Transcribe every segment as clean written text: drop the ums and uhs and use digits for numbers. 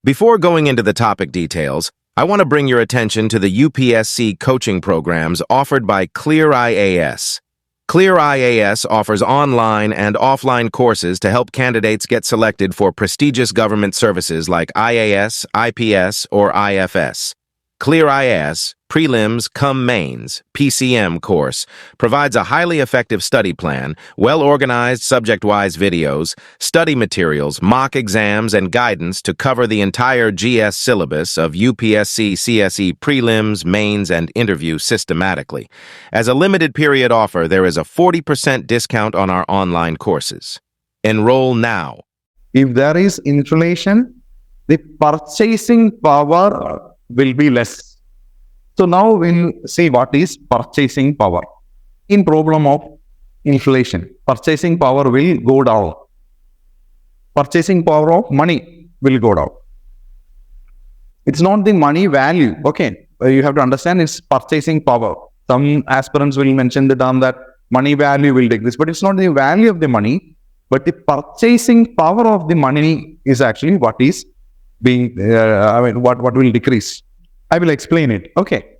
Before going into the topic details, I want to bring your attention to the UPSC coaching programs offered by ClearIAS. ClearIAS offers online and offline courses to help candidates get selected for prestigious government services like IAS, IPS, or IFS. ClearIAS Prelims Cum Mains (PCM) course provides a highly effective study plan, well-organized subject-wise videos, study materials, mock exams, and guidance to cover the entire GS syllabus of UPSC CSE prelims, mains, and interview systematically. As a limited period offer, there is a 40% discount on our online courses. Enroll now. If there is inflation, the purchasing power will be less. So now we'll see what is purchasing power. In problem of inflation, purchasing power will go down. Purchasing power of money will go down. It's not the money value. Okay, you have to understand it's purchasing power. Some aspirants will mention the term that money value will decrease, but it's not the value of the money, but the purchasing power of the money is actually what is being, what will decrease. I will explain it. Okay.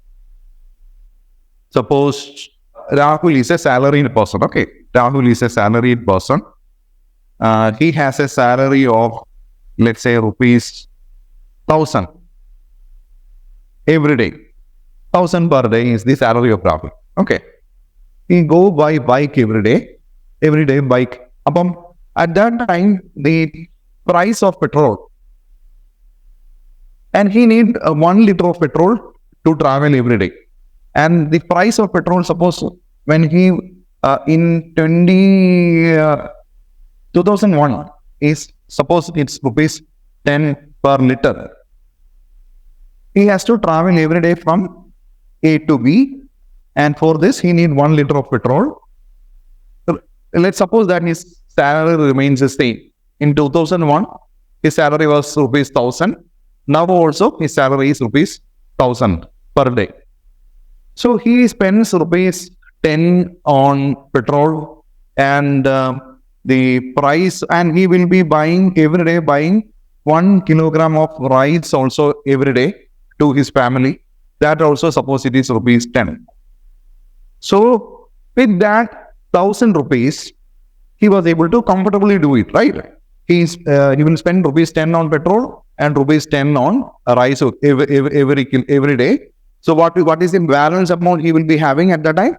Suppose Rahul is a salaried person. Okay. Rahul is a salaried person. He has a salary of, let's say, rupees 1,000 every day. 1,000 per day is the salary of Rahul. Okay. He go by bike every day bike. At that time, the price of petrol, and he need 1 liter of petrol to travel every day. And the price of petrol, suppose when he in 2001 is, suppose it's rupees 10 per liter. He has to travel every day from A to B, and for this he need 1 liter of petrol. Let's suppose that his salary remains the same. In 2001, his salary was rupees 1,000. Now also his salary is rupees 1,000 per day. So he spends rupees 10 on petrol, and the price, and he will be buying every day, buying 1 kilogram of rice also every day to his family. That also, suppose it is rupees 10. So with that 1,000 rupees, he was able to comfortably do it, right? He will spend rupees 10 on petrol and rupees 10 on rice every day. So what is the balance amount he will be having at that time?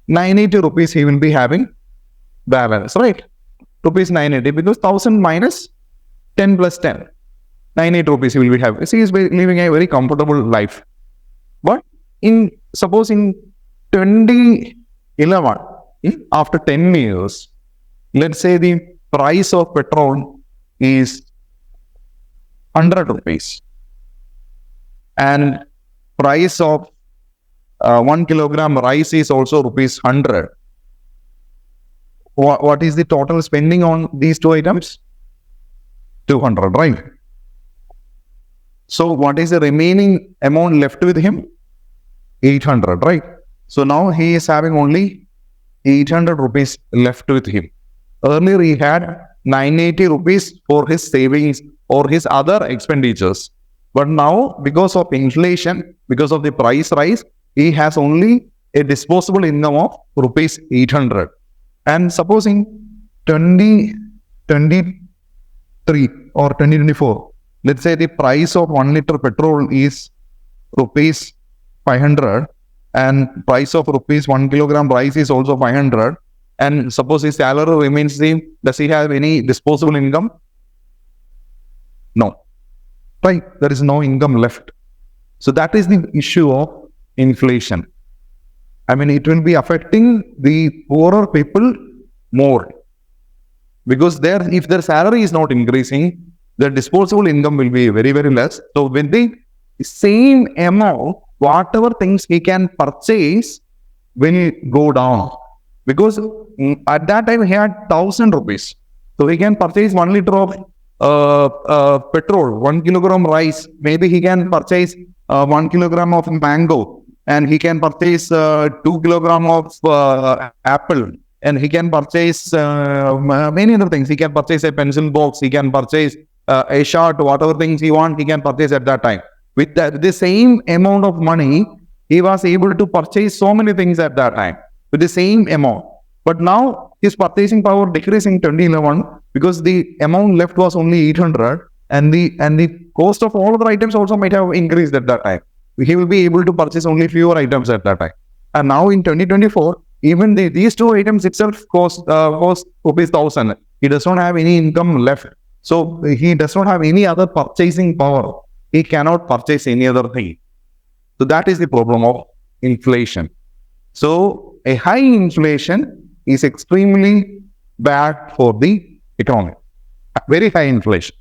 980 rupees he will be having balance, right? Rupees 980, because 1,000 minus 10 plus 10. 980 rupees he will be having. So he is living a very comfortable life. But suppose in 2011, after 10 years, let's say the price of petrol is 100 rupees and price of 1 kilogram rice is also rupees 100. What is the total spending on these two items? 200, right? So what is the remaining amount left with him? 800, right? So now he is having only 800 rupees left with him. Earlier he had 980 rupees for his savings or his other expenditures. But now, because of inflation, because of the price rise, he has only a disposable income of rupees 800. And supposing 2023 or 2024, let's say the price of 1 liter petrol is rupees 500 and price of rupees 1 kilogram rice is also 500. And suppose his salary remains the same, does he have any disposable income? No. Right? There is no income left. So that is the issue of inflation. I mean, it will be affecting the poorer people more. Because if their salary is not increasing, their disposable income will be very, very less. So with the same amount, whatever things he can purchase will go down. Because at that time he had 1,000 rupees. So he can purchase 1 liter of petrol, 1 kilogram rice. Maybe he can purchase 1 kilogram of mango, and he can purchase 2 kilogram of apple, and he can purchase many other things. He can purchase a pencil box. He can purchase a shirt, whatever things he wants, he can purchase at that time. With the same amount of money, he was able to purchase so many things at that time with the same amount. But now his purchasing power decreased in 2011 because the amount left was only 800, and the cost of all other items also might have increased at that time. He will be able to purchase only fewer items at that time. And now in 2024, even these two items itself cost rupees 1,000. He does not have any income left. So he does not have any other purchasing power. He cannot purchase any other thing. So that is the problem of inflation. So a high inflation is extremely bad for the economy. Very high inflation.